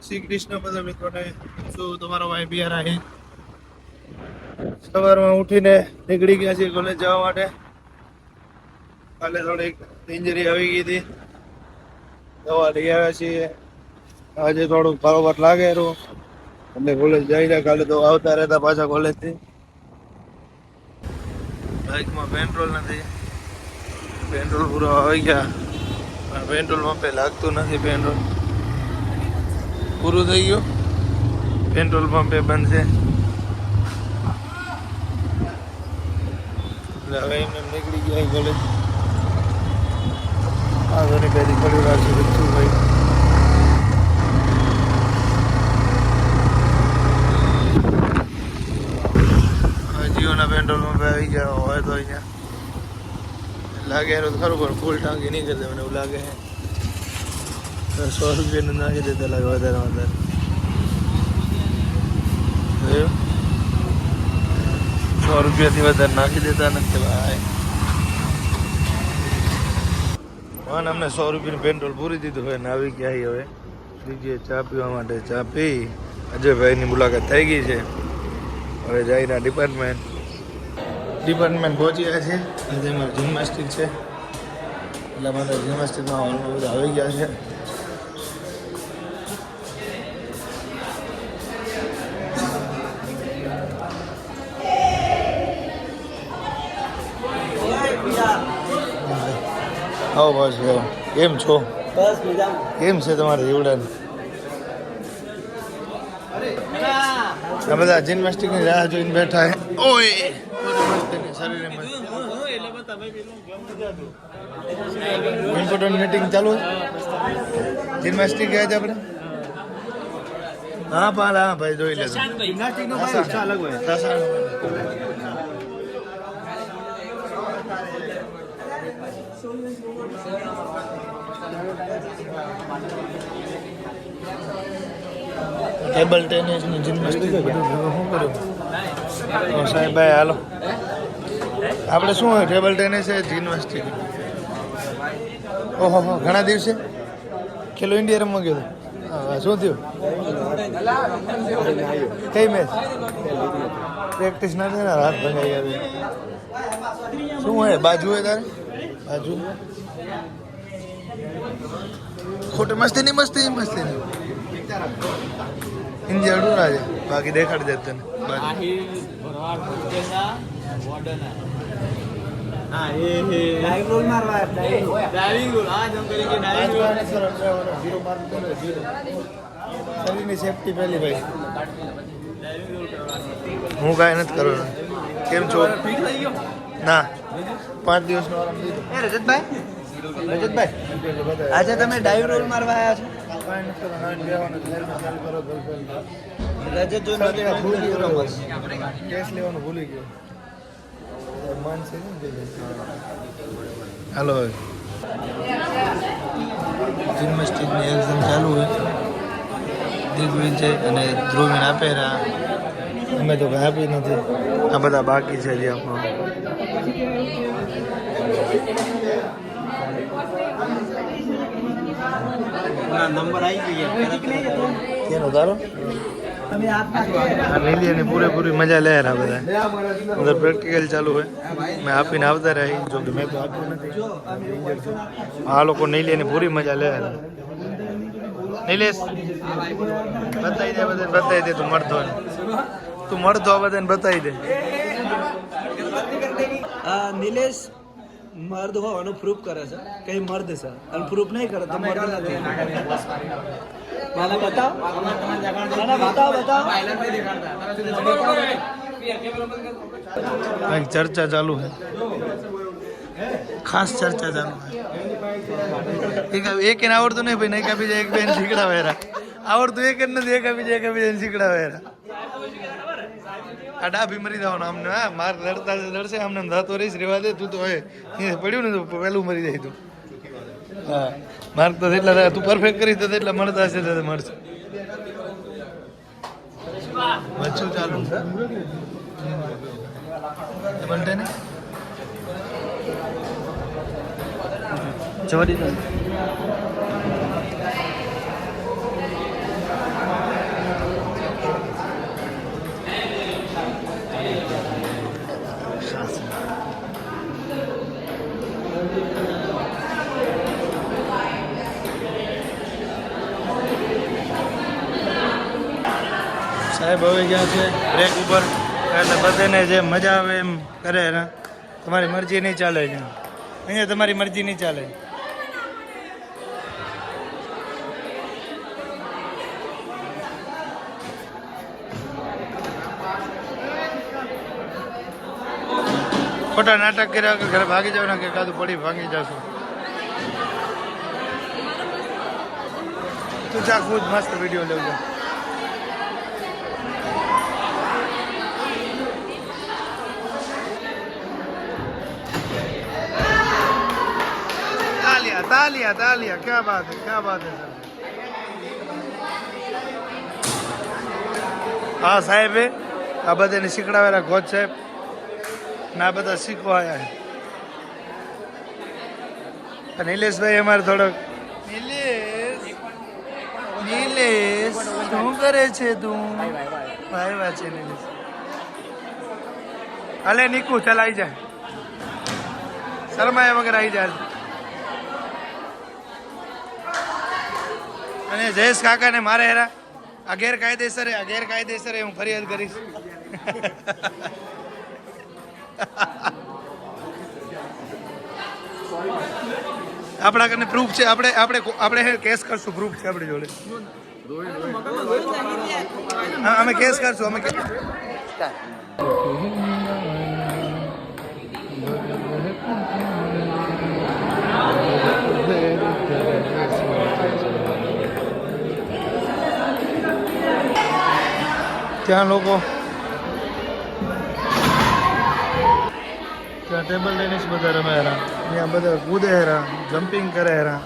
શ્રી કૃષ્ણ બધા મિત્રોને શું તમારો ભાઈ બિહાર आहे સવારમાં ઉઠીને નીકળી ગયા છીએ કોલેજ જવા માટે. કાલે થોડીક ઇન્જરી આવી ગઈ હતી, દવા લઈ આવ્યા છીએ. આજે થોડુંક બરોબર લાગે એનું એટલે કોલેજ જઈને કાલે તો આવતા રહેતા પાછા કોલેજથી. બાઇકમાં પેટ્રોલ નથી, પેટ્રોલ પૂરો આવી ગયા પણ પેટ્રોલ પંપે લાગતું નથી. પેટ્રોલ પૂરું થઈ ગયું, પેટ્રોલ પંપે બંધ છે એટલે હવે એમને નીકળી ગયા કોલેજ. આગળની પેલી થોડી વાર સુધી શું ભાઈ જીઓના પેટ્રોલ પંપે આવી ગયા હોય તો અહીંયા લાગે એનું ખરું પણ ફૂલ ટાંકી નહીં કરતા મને એવું લાગે છે. 100 રૂપિયાનું નાખી દેતા લાગે વધારે વધારે. 100 રૂપિયાથી વધારે નાખી દેતા નથી ભાઈ. મને અમને 100 રૂપિયાનું પેટ્રોલ પૂરી દીધું હોય ને આવી ગયા હવે બીજી ચા પીવા માટે. ચા પી અજયભાઈની મુલાકાત થઈ ગઈ છે. હવે જઈને ડિપાર્ટમેન્ટ પહોંચી ગયા છે. આજે અમારે જિમ્નાસ્ટિક છે એટલા માટે જિમ્નાસ્ટિકમાં હોલમાં બધા આવી ગયા છે. આવો બસ કેમ છો? બસ મજા. કેમ છે તમારે જીવડાને? આ બધા જિમ્નાસ્ટિકની રાહ જોઈને બેઠા છે. ઓય ઇમ્પોર્ટન્ટ મીટિંગ ચાલુ જિમ્નાસ્ટિક ગયા છે આપણે. હા પાલ હા ભાઈ જોઈ લેજો. જિમ્નાસ્ટિકનો ભાઈ ઉત્સાહ અલગ હોય. ટેબલ ટેનિસ ની જિમ્નાસ્ટિક બધું શું કર્યું સાહેબ ભાઈ? હાલો આપણે શું હોય ટેબલ ટેનિસ છે જિમ્નાસ્ટિક. ઓહો ઘણા દિવસે ખેલો ઇન્ડિયા રમવા ગયો હતો. શું થયું? કઈ મેચ? પ્રેક્ટિસ ના થાય ને હાથ ભંગાઈ ગયા. શું હોય બાજુ હોય તારે? બાજુ ખોટી મસ્તી નહીં, મસ્તી મસ્તી નહીં. ઇન્ડિયા અડું ના છે બાકી દેખાડી દે તને. શરીરની સેફટી પહેલી ભાઈ. હું કાંઈ નથી કરવાનું. કેમ છો? ના 5 દિવસનો આરામ લીધો. રજતભાઈ આજે તમે ડાઈવ રોલ મારવા આવ્યા છો? રજત જો ભૂલી ગયો બસ. કેસ લેવાનું ભૂલી ગયો. હાલો જિમ્નાસ્ટિકની એક્ઝામ ચાલુ હોય. દિગ્વિજય અને ધ્રુવીને આપેલા અમે તો કંઈ આપી નથી. આ બધા બાકી છે જે આપણો. નંબર આવી ગયા કેનો તારો? લીલીની પૂરેપૂરી મજા લે રહ્યા બધા. ઉધર પ્રેક્ટિકલ ચાલુ હોય. મેં આપીને આવતા રહ્યા જો કે મેં તો આપ્યું નથી. આ લોકો નીલીની પૂરી મજા લે રહ્યા. નિલેશ બતાવી દે બધાને, બતાવી દે. તું મળતો આ બધાને બતાવી દે. નિલેશ મર્દ હોવાનું પ્રૂફ કરે છે. કઈ મર્દ છે અને પ્રૂફ નહીં કરે તો મર્દ નથી. મને બતાવ, બતાવ. કંઈક ચર્ચા ચાલુ છે, ખાસ ચર્ચા ચાલુ છે. એક એને આવડતું નહીં ભાઈ, એક આપી જાય એક બેન શીખડાવે. આવડતું એક જ નથી, એક આપી જાય એક આપી જાય શીખડાવે. આ ડાભી મરી જવાનું અમને. હા માર લડતા લડશે અમને થતો રહીશ. રેવા દે તું તો હવે પડ્યું ને તો પહેલું મરી જાય તું. હા માર્ક તો એટલા તું પરફેક્ટ કરીશ તો એટલા મળતા હશે તો મળશે. બચ્ચું ચાલુ બનતે ને જવા દીધું. સાહેબ હવે ગયા છે બ્રેક ઉપર, એટલે બધાને જે મજા આવે એમ કરે ને. તમારી મરજી નહીં ચાલે છે અહીંયા, તમારી મરજી નહીં ચાલે. ખોટા નાટક કર્યા કે ઘરે ભાગી જાવ ને કે કાદું પડી ભાગી જશો. તું ચા ખુદ મસ્ત વિડીયો લેવજો. तालियां तालियां तालियां, क्या बात है, क्या बात है सर. હા સાહેબ, આ બધાને શીખડાવેલા ગોજ સાહેબ ને આ બધા શીખવા આવ્યા છે. નિલેશભાઈ અમારે થોડોક, નિલેશ શું કરે છે તું? ભાઈ વાત છે નિલેશ. હાલે નીકુ ચાલ આવી જાય, શરમાયા વગર આવી જાય. અને જયેશ કાકાને મારે હેરા આ ગેરકાયદેસર હું ફરિયાદ કરીશ. આપણા કને પ્રૂફ છે, આપણે કેસ કરશું, પ્રૂફ છે આપણી જોડે. અમે કેસ કરશું, અમે ત્યાં લોકો ત્યાં ટેબલ ટેનિસ બધા રમે હેરા, ત્યાં બધા કૂદે હેરા, જમ્પિંગ કરે હેરા,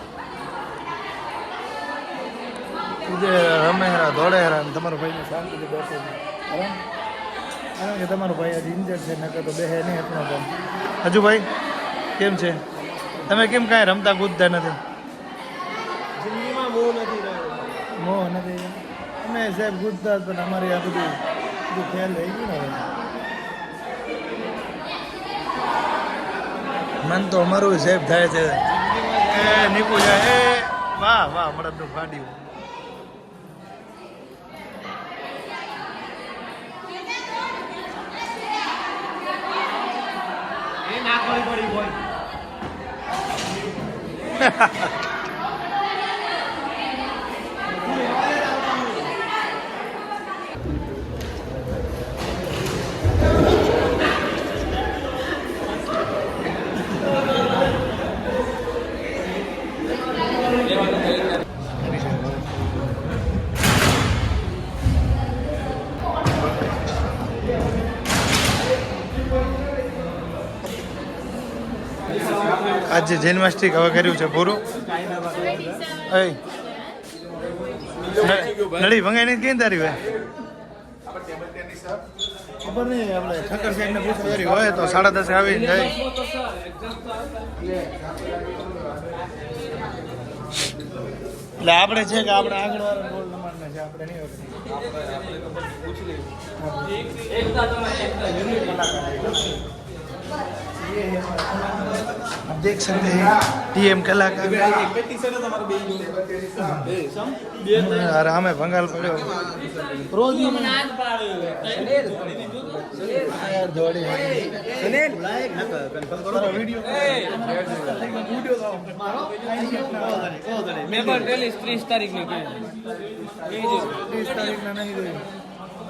કૂદે હેરા, રમે હેરા, દોડે હેરા. તમારો ભાઈને શાંતિથી બેસે કારણ કે તમારો ભાઈ આજે ઇન્જર્ડ છે, નકર તો બેહે નહીં એટલો પણ. હજુ ભાઈ કેમ છે? તમે કેમ કાંઈ રમતા કૂદતા નથી? જિંદગીમાં મોહ નથી રહ્યો. મોહ નથી. અમે સાહેબ કૂદતા પણ અમારી આ બધું ખ્યાલ રહી ગયું ને. મન તો અમારું સાહેબ થાય છે એ નીકળું જાય એ વાહ વાહ મળદનું ફાડ્યું. આજે જન્માષ્ટમી હવે કર્યું છે પૂરું. નળી ભંગાઈ નહીં કેમ તારી ભાઈ? ખબર નહીં, આપણે ઠક્કર સાહેબને પૂછવા હોય તો 10:30 આવીને જાય. એટલે આપણે છે કે આપણે આગળ વાળા ગોળ નંબરના છે, આપણે નહીં आप देख सकते हैं टीएम कलाकार आराम है भंगाल पड़े रोज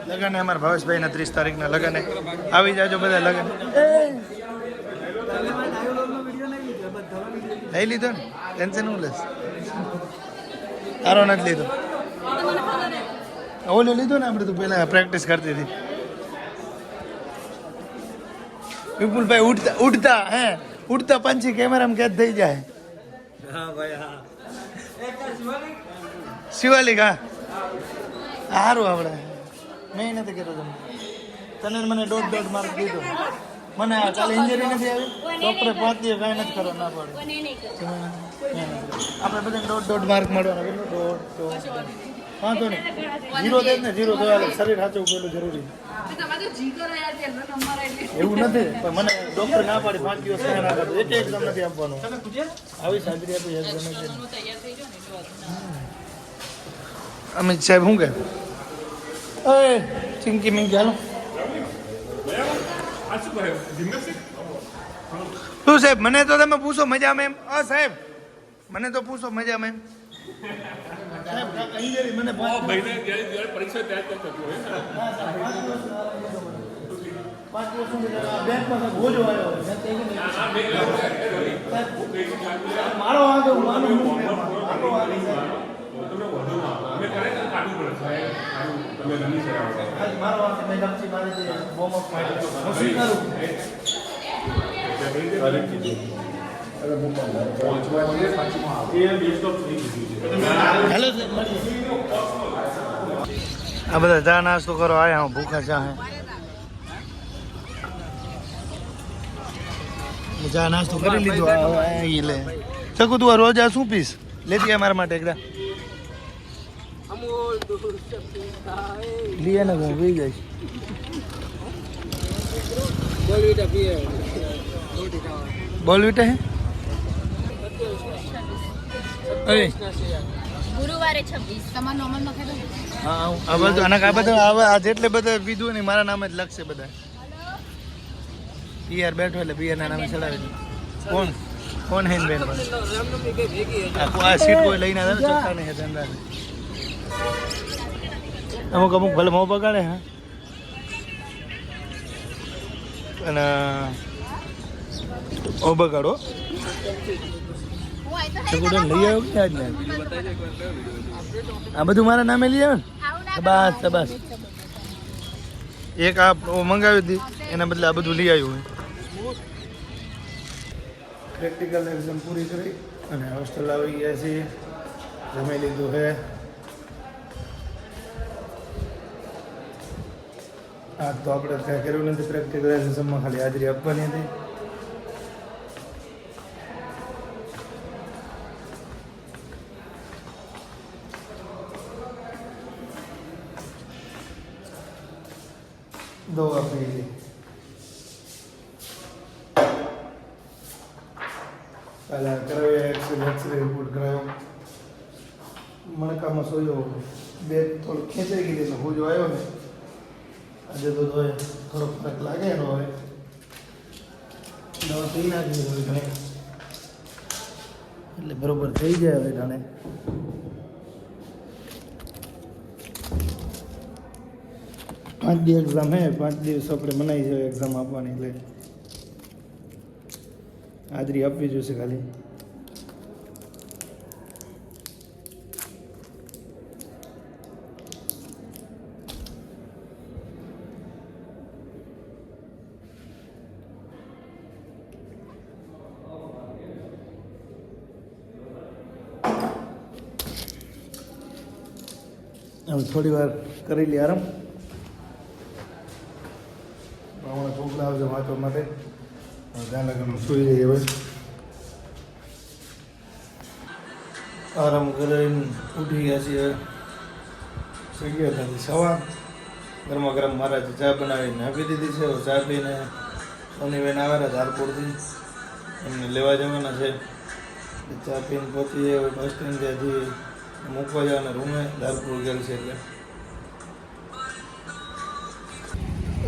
लगन है हमारे भावेश भाई 30 तारीख ना लगन है. આવી જાજો બધા લગન. લઈ લીધો ને, ટેન્શન હું લેશ? તારો નથી લીધો? ઓલો લીધો ને આપણે તો પહેલા પ્રેક્ટિસ કરતી હતી. વિપુલભાઈ ઉડતા ઉડતા પંછી કેમેરામાં કેદ થઈ જાય. હા ભાઈ હા. શિવાલિક હા સારું. આપણે મેં નથી કર્યો તને મને દોઢ માર્ક દીધો. મને કાલે ઇન્જરી નથી આવી, ડોક્ટરે 5 દિવસ કાંઈ નથી કરવા ના પડે. આપણે બધાને દોઢ માર્ક મળવાના. વાંધો નહીં, 0 દે ને 0 તો શરીર સાચવું પેલું જરૂરી. એવું નથી પણ મને ડોક્ટર ના પાડી 5 દિવસ કાંઈ ના કરતો. એક એક્ઝામ નથી આપવાનું. આવી સાજરી આપી એક્ઝામ. અમિત સાહેબ શું કે અરે ચિંકી મિંકી હાલો શું સાહેબ મને તો તમે પૂછો મજામાં એમ સાહેબ મને તો પૂછો મજામાં એમ સાહેબ મને પરીક્ષા ત્યાં તો થતું હોય મારો વાંધો હેલો આ બધા ચા નાસ્તો કરો આયા હું ભૂખા ચા હે ચા નાસ્તો કરી લીધો લે ચકુ તું રોજ આ શું પીસ લેતી આય મારા માટે એકદા લીએ ને હું પી જઈશ બોલવીટા હે ગુરુવારે 26 તમાર નોર્મલ માં ખાધું હા આ બધું આ બધું આ જેટલે બધા પીધું ને મારા નામે જ લખશે બધા પિયર બેઠો એટલે પિયર ના નામે ચડાવી દે કોણ કોણ હે બેન આ સીટ કોઈ લઈને આવે ચક્કા ને હે ધંધા અમુક અમુક ભલે મોં બગાડે હા અને ઓ બગાડો લઈ આવ્યો કે આજ ને આ બધું મારા નામે લઈ આવ્યો ને બસ બસ એક આ મંગાવી હતી એના બદલે આ બધું લઈ આવ્યું પ્રેક્ટિકલ એક્ઝામ પૂરી કરી અને હોસ્ટેલ આવી ગયા છીએ જમી લીધું છે આ તો આપણે ત્યાં કર્યું નથી પ્રેક્ટિકલ એક્ઝામમાં ખાલી હાજરી આપવાની હતી दो अपनी पहला करावे एक्सरे रिपोर्ट करायो मणकाમાં સોયો બે થોડો ખેંચાઈ ગઈ એટલે હું જો આવ્યો ને આજે તો થોડો ફરક લાગે એનો હવે દવા પી નાખી હવે ઘણી એટલે બરોબર થઈ જાય હવે ઘણે 5 दी एग्जाम है 5 દિવસ આપણે મનાઈ છે એક્ઝામ આપવાની એટલે હાજરી આપવી જોઈશે ખાલી હવે થોડી વાર કરી લે આરામ છોકરા આવશે વાંચવા માટે ધ્યાન લગન સુઈ જઈએ હવે આરામ કરીને ઉઠી ગયા છીએ સુઈ ગયા ત્યાંથી સવાર ગરમા ગરમ મારા ચા બનાવીને આપી દીધી છે ચા પીને સોનીબેન આવેલા ધારપુરથી એમને લેવા જવાના છે ચા પીને પહોંચી હવે બસ સ્ટેન્ડ ત્યાંથી મૂકવા જવાના રૂમે ધારપુર ગયેલ છે એટલે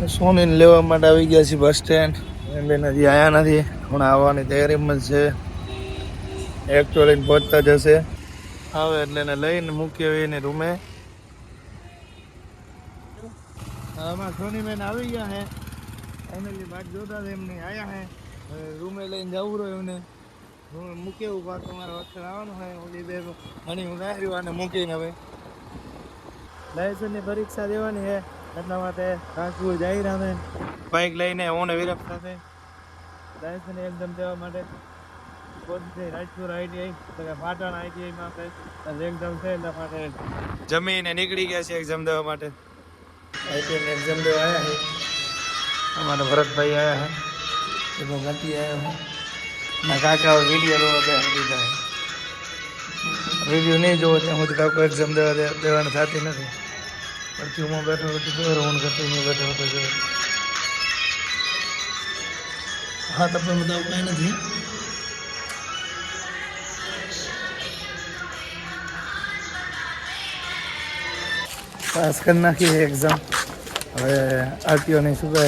સોનીને લેવા માટે આવી ગયા છીએ બસ સ્ટેન્ડ એમ બેન હજી આવ્યા નથી હમણાં આવવાની તૈયારીમાં જ છે એકચ્યુઅલી પહોંચતા જશે આવે એટલે એને લઈને મૂકી આવી એને રૂમે આમાં સોનીબેન આવી ગયા છે ફાઇનલી બાદ જોતા એમને આવ્યા છે હવે રૂમે લઈને જવું રહ્યું એમને રૂમે મૂકી એવું પાછું તમારે હોસ્ટેલ આવવાનું હોય ઓલી બે ઘણી હું આવ્યું અને મૂકીને હવે લાયસન્સની પરીક્ષા દેવાની છે એટલા માટે કાંકુ જઈ રહ્યા બાઇક લઈને ઓને વિરપ સાથે લાયસન્સ એક્ઝામ દેવા માટે પહોંચી રાજપુર ITI પાટણ ITIમાં એક્ઝામ છે એટલા માટે જમીને નીકળી ગયા છે એક્ઝામ દેવા માટે ITIની એક્ઝામ દેવા આવ્યા છે અમારા ભરતભાઈ આવ્યા છે એમાં ગતિ આવ્યા છે ના કાકા વિડીયો લેવા બે દીધા વિડીયો નહીં જોવો ત્યાં સુધી કાકો એક્ઝામ દેવાની થતી નથી પછી હું બેઠો હતો હું કરતી હું બેઠો હતો જો હા તમને બધા કાંઈ નથી પાસ કરી નાખી છે એક્ઝામ. હવે આરટીઓની શું કહે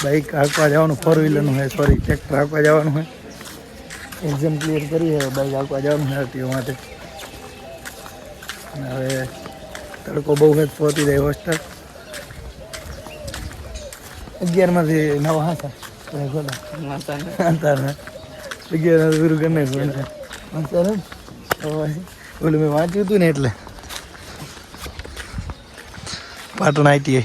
બાઇક હાંકવા જવાનું, 4 વ્હીલરનું છે, સોરી ટ્રેક્ટર હાંકવા જવાનું છે. એક્ઝામ ક્લિયર કરી છે, બાઇક હાંકવા જવાનું છે આરટીઓ માટે. અને હવે તડકો બહુ જ પહોંચી જાય હોસ્ટેલ. 11માંથી 9 હતા ને 11 પૂરું કરી નાખ્યું. ઓલું મેં વાંચ્યું હતું ને એટલે પાટણ ITI.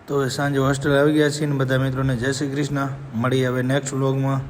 તો સાંજે હોસ્ટેલ આવી ગયા છીએ ને બધા મિત્રોને જય શ્રી કૃષ્ણ. મળીએ હવે નેક્સ્ટ વ્લોગમાં.